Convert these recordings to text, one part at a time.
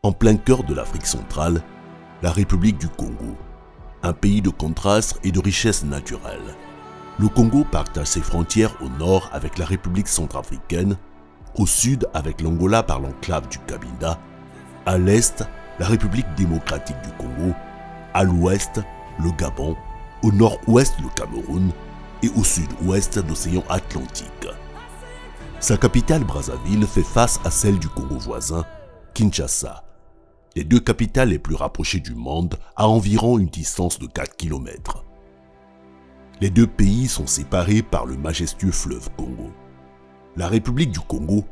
En plein cœur de l'Afrique centrale, la République du Congo, un pays de contrastes et de richesses naturelles. Le Congo partage ses frontières au nord avec la République centrafricaine, au sud avec l'Angola par l'enclave du Cabinda, à l'est, la République démocratique du Congo, à l'ouest, le Gabon, au nord-ouest, le Cameroun et au sud-ouest, l'océan Atlantique. Sa capitale, Brazzaville, fait face à celle du Congo voisin, Kinshasa, les deux capitales les plus rapprochées du monde à environ une distance de 4 km. Les deux pays sont séparés par le majestueux fleuve Congo. La République du Congo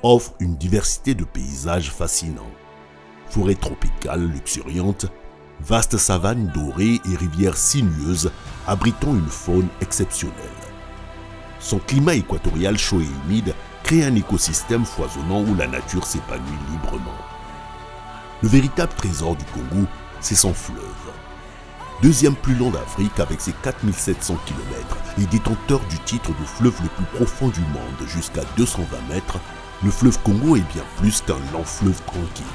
offre une diversité de paysages fascinants. Forêts tropicales luxuriantes, vastes savanes dorées et rivières sinueuses abritant une faune exceptionnelle. Son climat équatorial chaud et humide crée un écosystème foisonnant où la nature s'épanouit librement. Le véritable trésor du Congo, c'est son fleuve. Deuxième plus long d'Afrique avec ses 4700 km et détenteur du titre de fleuve le plus profond du monde jusqu'à 220 mètres, le fleuve Congo est bien plus qu'un lent fleuve tranquille.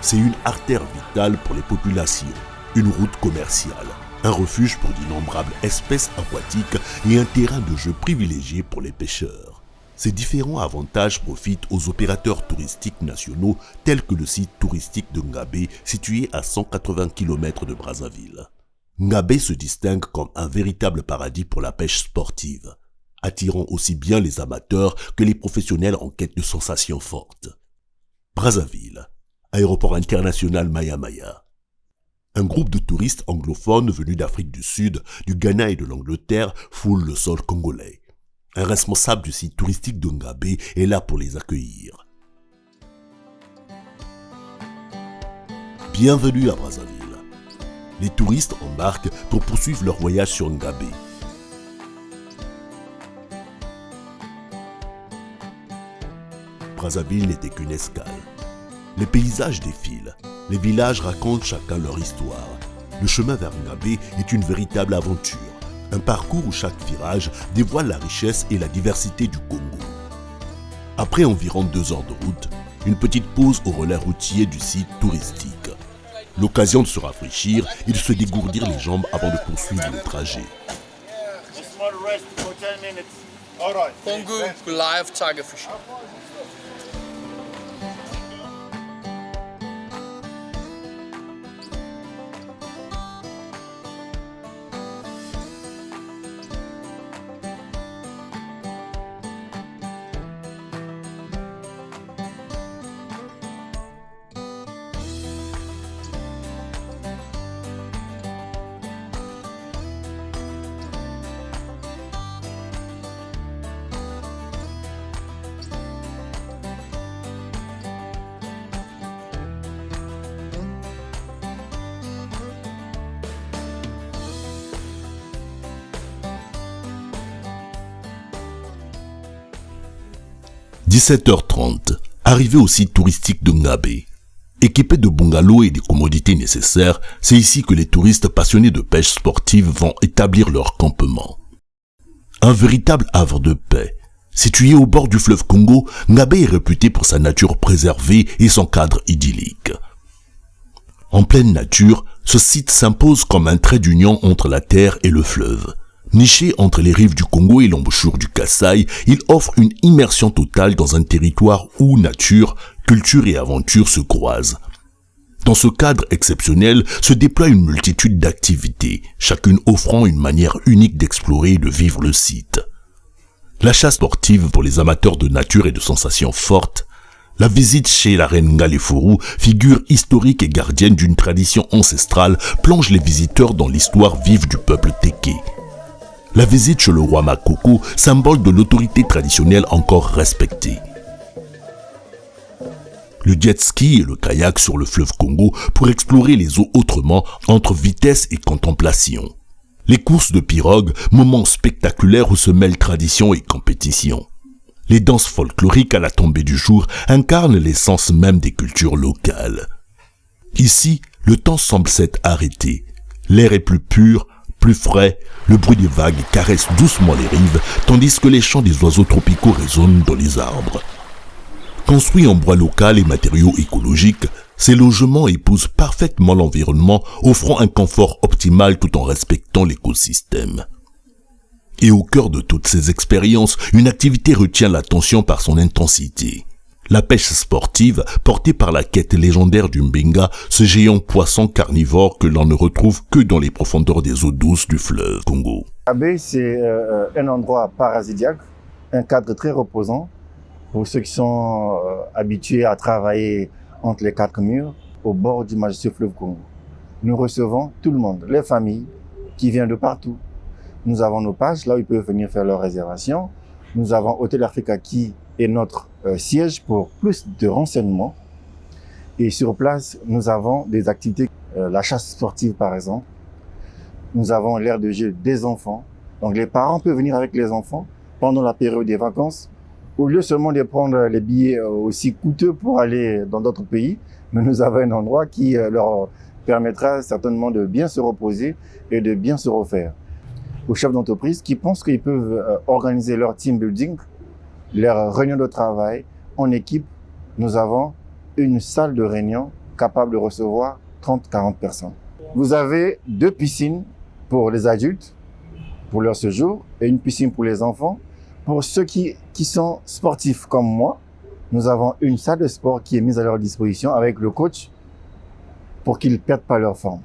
C'est une artère vitale pour les populations, une route commerciale, un refuge pour d'innombrables espèces aquatiques et un terrain de jeu privilégié pour les pêcheurs. Ces différents avantages profitent aux opérateurs touristiques nationaux tels que le site touristique de Ngabé situé à 180 km de Brazzaville. Ngabé se distingue comme un véritable paradis pour la pêche sportive, attirant aussi bien les amateurs que les professionnels en quête de sensations fortes. Brazzaville, aéroport international Maya Maya. Un groupe de touristes anglophones venus d'Afrique du Sud, du Ghana et de l'Angleterre foule le sol congolais. Un responsable du site touristique de Ngabé est là pour les accueillir. Bienvenue à Brazzaville. Les touristes embarquent pour poursuivre leur voyage sur Ngabé. Brazzaville n'était qu'une escale. Les paysages défilent, les villages racontent chacun leur histoire. Le chemin vers Ngabé est une véritable aventure. Un parcours où chaque virage dévoile la richesse et la diversité du Congo. Après environ 2 heures de route, une petite pause au relais routier du site touristique. L'occasion de se rafraîchir et de se dégourdir les jambes avant de poursuivre le trajet. Congo live tiger fishing. « 17h30, arrivé au site touristique de Ngabé. Équipés de bungalows et des commodités nécessaires, c'est ici que les touristes passionnés de pêche sportive vont établir leur campement. Un véritable havre de paix. Situé au bord du fleuve Congo, Ngabé est réputé pour sa nature préservée et son cadre idyllique. En pleine nature, ce site s'impose comme un trait d'union entre la terre et le fleuve. Niché entre les rives du Congo et l'embouchure du Kasaï, il offre une immersion totale dans un territoire où nature, culture et aventure se croisent. Dans ce cadre exceptionnel se déploie une multitude d'activités, chacune offrant une manière unique d'explorer et de vivre le site. La chasse sportive pour les amateurs de nature et de sensations fortes, la visite chez la reine Ngalefuru, figure historique et gardienne d'une tradition ancestrale, plonge les visiteurs dans l'histoire vive du peuple Téké. La visite chez le roi Makoko, symbole de l'autorité traditionnelle encore respectée. Le jet ski et le kayak sur le fleuve Congo pour explorer les eaux autrement entre vitesse et contemplation. Les courses de pirogue, moments spectaculaires où se mêlent tradition et compétition. Les danses folkloriques à la tombée du jour incarnent l'essence même des cultures locales. Ici, le temps semble s'être arrêté. L'air est plus pur, plus frais, le bruit des vagues caresse doucement les rives, tandis que les chants des oiseaux tropicaux résonnent dans les arbres. Construit en bois local et matériaux écologiques, Ces logements épousent parfaitement l'environnement, offrant un confort optimal tout en respectant l'écosystème. Et au cœur de toutes ces expériences, une activité retient l'attention par son intensité. La pêche sportive, portée par la quête légendaire du Mbenga, ce géant poisson carnivore que l'on ne retrouve que dans les profondeurs des eaux douces du fleuve Congo. La baie, c'est un endroit paradisiaque, un cadre très reposant pour ceux qui sont habitués à travailler entre les quatre murs au bord du majestueux fleuve Congo. Nous recevons tout le monde, les familles qui viennent de partout. Nous avons nos pages, là où ils peuvent venir faire leurs réservations. Nous avons Hôtel Africa qui est notre siège pour plus de renseignements. Et sur place, nous avons des activités, la chasse sportive par exemple. Nous avons l'aire de jeu des enfants. Donc les parents peuvent venir avec les enfants pendant la période des vacances. Au lieu seulement de prendre les billets aussi coûteux pour aller dans d'autres pays, mais nous avons un endroit qui leur permettra certainement de bien se reposer et de bien se refaire. Aux chefs d'entreprise qui pensent qu'ils peuvent organiser leur team building, leur réunion de travail en équipe, nous avons une salle de réunion capable de recevoir 30-40 personnes. Vous avez 2 piscines pour les adultes, pour leur séjour, et une piscine pour les enfants. Pour ceux qui sont sportifs comme moi, nous avons une salle de sport qui est mise à leur disposition avec le coach pour qu'ils ne perdent pas leur forme.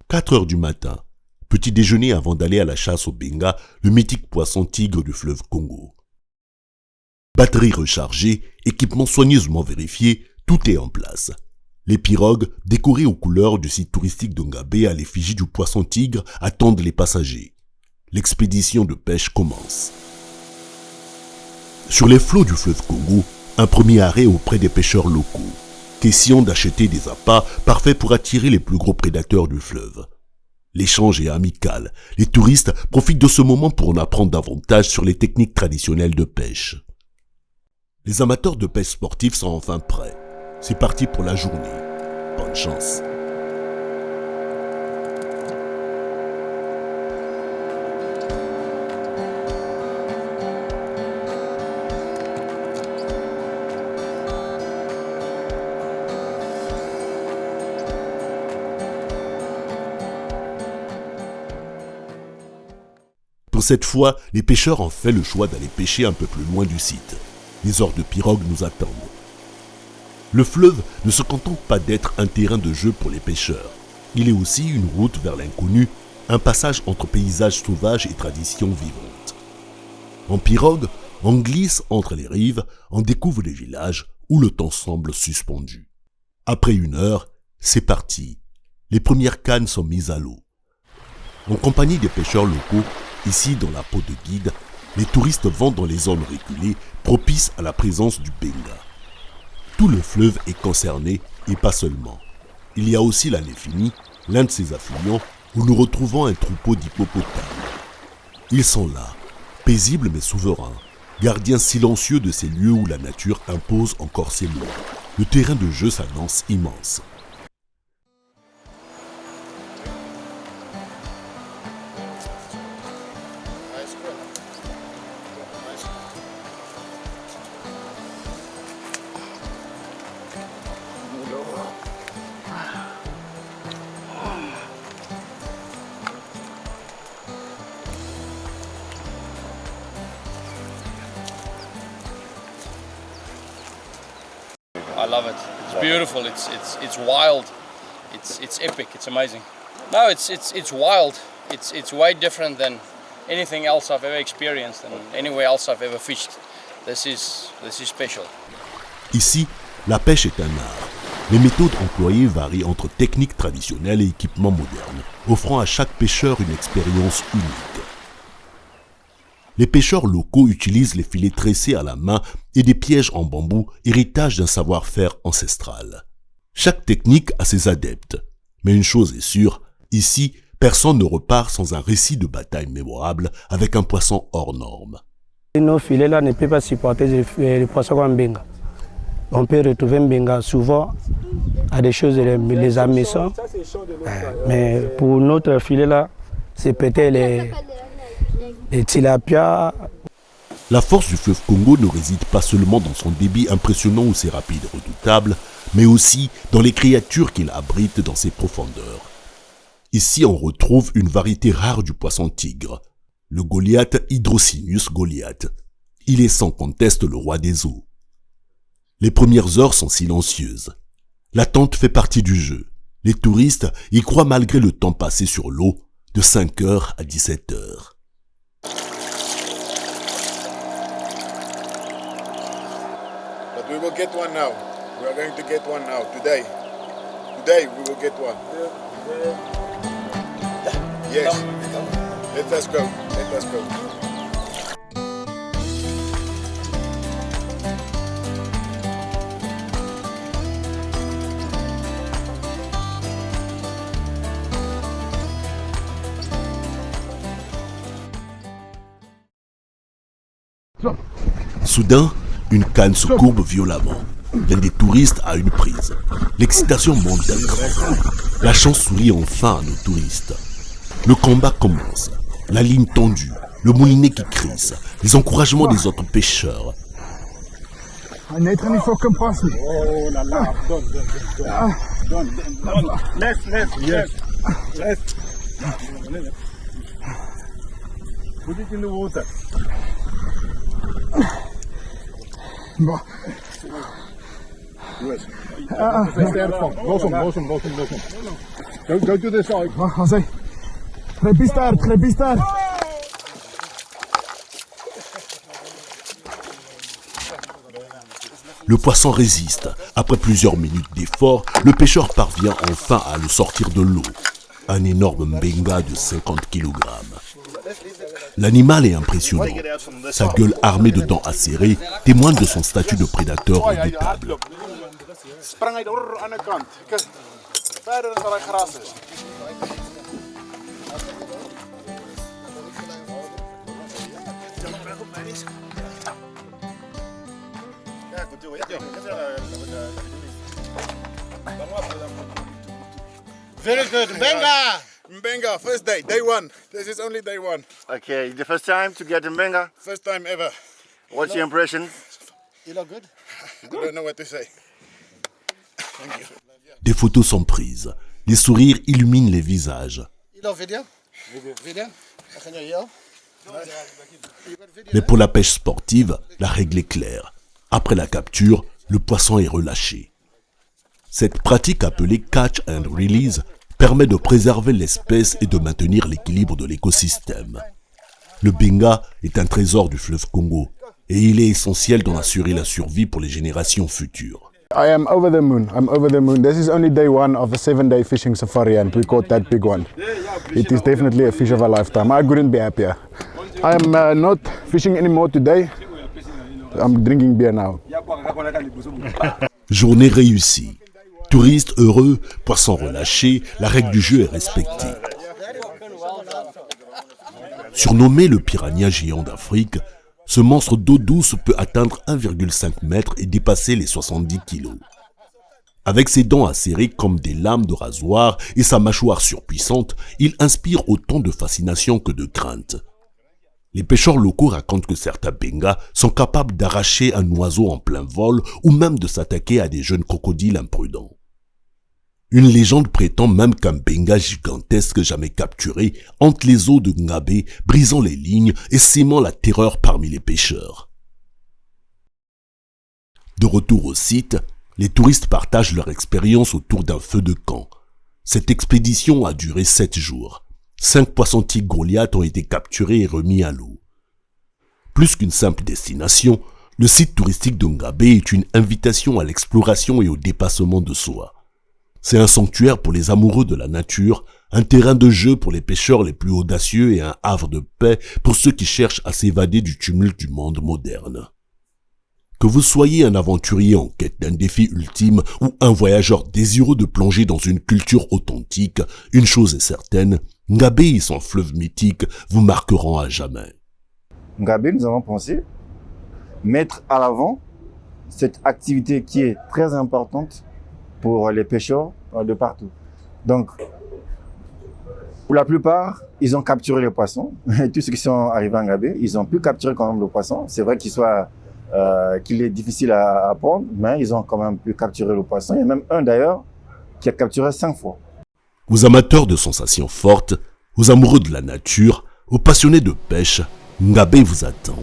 4 heures du matin. Petit déjeuner avant d'aller à la chasse au Benga, le mythique poisson tigre du fleuve Congo. Batterie rechargée, équipement soigneusement vérifié, tout est en place. Les pirogues, décorées aux couleurs du site touristique d'Ongabé à l'effigie du poisson tigre, attendent les passagers. L'expédition de pêche commence. Sur les flots du fleuve Congo, un premier arrêt auprès des pêcheurs locaux. Question d'acheter des appâts parfaits pour attirer les plus gros prédateurs du fleuve. L'échange est amical. Les touristes profitent de ce moment pour en apprendre davantage sur les techniques traditionnelles de pêche. Les amateurs de pêche sportive sont enfin prêts. C'est parti pour la journée. Bonne chance. Pour cette fois, les pêcheurs ont fait le choix d'aller pêcher un peu plus loin du site. Les heures de pirogue nous attendent. Le fleuve ne se contente pas d'être un terrain de jeu pour les pêcheurs. Il est aussi une route vers l'inconnu, un passage entre paysages sauvages et traditions vivantes. En pirogue, on glisse entre les rives, on découvre des villages où le temps semble suspendu. Après 1 heure, c'est parti. Les premières cannes sont mises à l'eau. En compagnie des pêcheurs locaux, ici dans la peau de guide, les touristes vont dans les zones reculées propices à la présence du Benga. Tout le fleuve est concerné et pas seulement. Il y a aussi la Léfini, l'un de ses affluents, où nous retrouvons un troupeau d'hippopotames. Ils sont là, paisibles mais souverains, gardiens silencieux de ces lieux où la nature impose encore ses lois. Le terrain de jeu s'annonce immense. I love it. It's beautiful. It's wild. It's epic. It's amazing. No, it's wild. It's way different than anything else I've ever experienced and anywhere else I've ever fished. This is special. Ici, la pêche est un art. Les méthodes employées varient entre techniques traditionnelles et équipements modernes, offrant à chaque pêcheur une expérience unique. Les pêcheurs locaux utilisent les filets tressés à la main et des pièges en bambou, héritage d'un savoir-faire ancestral. Chaque technique a ses adeptes, mais une chose est sûre, ici, personne ne repart sans un récit de bataille mémorable avec un poisson hors norme. Nos filets-là ne peuvent pas supporter les poissons comme Benga. On peut retrouver Benga souvent à des choses, les hameçons, mais pour notre filet-là, c'est peut-être les tilapia. La force du fleuve Congo ne réside pas seulement dans son débit impressionnant ou ses rapides redoutables, mais aussi dans les créatures qu'il abrite dans ses profondeurs. Ici, on retrouve une variété rare du poisson tigre, le Goliath Hydrocinus goliath. Il est sans conteste le roi des eaux. Les premières heures sont silencieuses. L'attente fait partie du jeu. Les touristes y croient malgré le temps passé sur l'eau, de 5h à 17h. But we will get one now. We are going to get one now, today. Today we will get one. Yes. Let us go. Let us go. Soudain, une canne se courbe violemment. L'un des touristes a une prise. L'excitation monte d'un cran. La chance sourit enfin à nos touristes. Le combat commence. La ligne tendue, le moulinet qui crisse, les encouragements des autres pêcheurs. Nathan, il faut qu'on passe. Oh là là, donne. Left. Put it in the water. Bon. Yes. Los hem. Go to the side. José. Crepistard. Le poisson résiste. Après plusieurs minutes d'effort, le pêcheur parvient enfin à le sortir de l'eau. Un énorme mbenga de 50 kg. L'animal est impressionnant. Sa gueule armée de dents acérées témoigne de son statut de prédateur redoutable. Sprang uit aan de kant. Verder dan waar hij gras is. Very good, Mbenga! Mbenga, first day one. This is only day one. Okay, the first time to get a Mbenga. First time ever. What's your impression? You look good? I don't know what to say. Thank you. Des photos sont prises. Les sourires illuminent les visages. Video? Mais pour la pêche sportive, la règle est claire. Après la capture, le poisson est relâché. Cette pratique appelée catch and release permet de préserver l'espèce et de maintenir l'équilibre de l'écosystème. Le benga est un trésor du fleuve Congo et il est essentiel d'en assurer la survie pour les générations futures. I am over the moon. I'm over the moon. This is only day one of a 7-day fishing safari and we caught that big one. It is definitely a fish of a lifetime. I couldn't be happier. I am not fishing anymore today. I'm drinking beer now. Journée réussie. Touristes heureux, poissons relâchés, la règle du jeu est respectée. Surnommé le piranha géant d'Afrique, ce monstre d'eau douce peut atteindre 1,5 mètres et dépasser les 70 kilos. Avec ses dents acérées comme des lames de rasoir et sa mâchoire surpuissante, il inspire autant de fascination que de crainte. Les pêcheurs locaux racontent que certains bengas sont capables d'arracher un oiseau en plein vol ou même de s'attaquer à des jeunes crocodiles imprudents. Une légende prétend même qu'un benga gigantesque jamais capturé hante les eaux de Ngabé, brisant les lignes et sémant la terreur parmi les pêcheurs. De retour au site, les touristes partagent leur expérience autour d'un feu de camp. Cette expédition a duré 7 jours. 5 poissons tigres Goliath ont été capturés et remis à l'eau. Plus qu'une simple destination, le site touristique de Ngabé est une invitation à l'exploration et au dépassement de soi. C'est un sanctuaire pour les amoureux de la nature, un terrain de jeu pour les pêcheurs les plus audacieux et un havre de paix pour ceux qui cherchent à s'évader du tumulte du monde moderne. Que vous soyez un aventurier en quête d'un défi ultime ou un voyageur désireux de plonger dans une culture authentique, une chose est certaine, Ngabé et son fleuve mythique vous marqueront à jamais. Ngabé, nous avons pensé mettre à l'avant cette activité qui est très importante pour les pêcheurs de partout. Donc, Pour la plupart, ils ont capturé les poissons. Tous ceux qui sont arrivés en Ngabé, ils ont pu capturer quand même le poisson. C'est vrai qu'il est difficile à prendre, mais ils ont quand même pu capturer le poisson. Il y a même un d'ailleurs qui a capturé 5 fois. Aux amateurs de sensations fortes, aux amoureux de la nature, aux passionnés de pêche, Ngabé vous attend.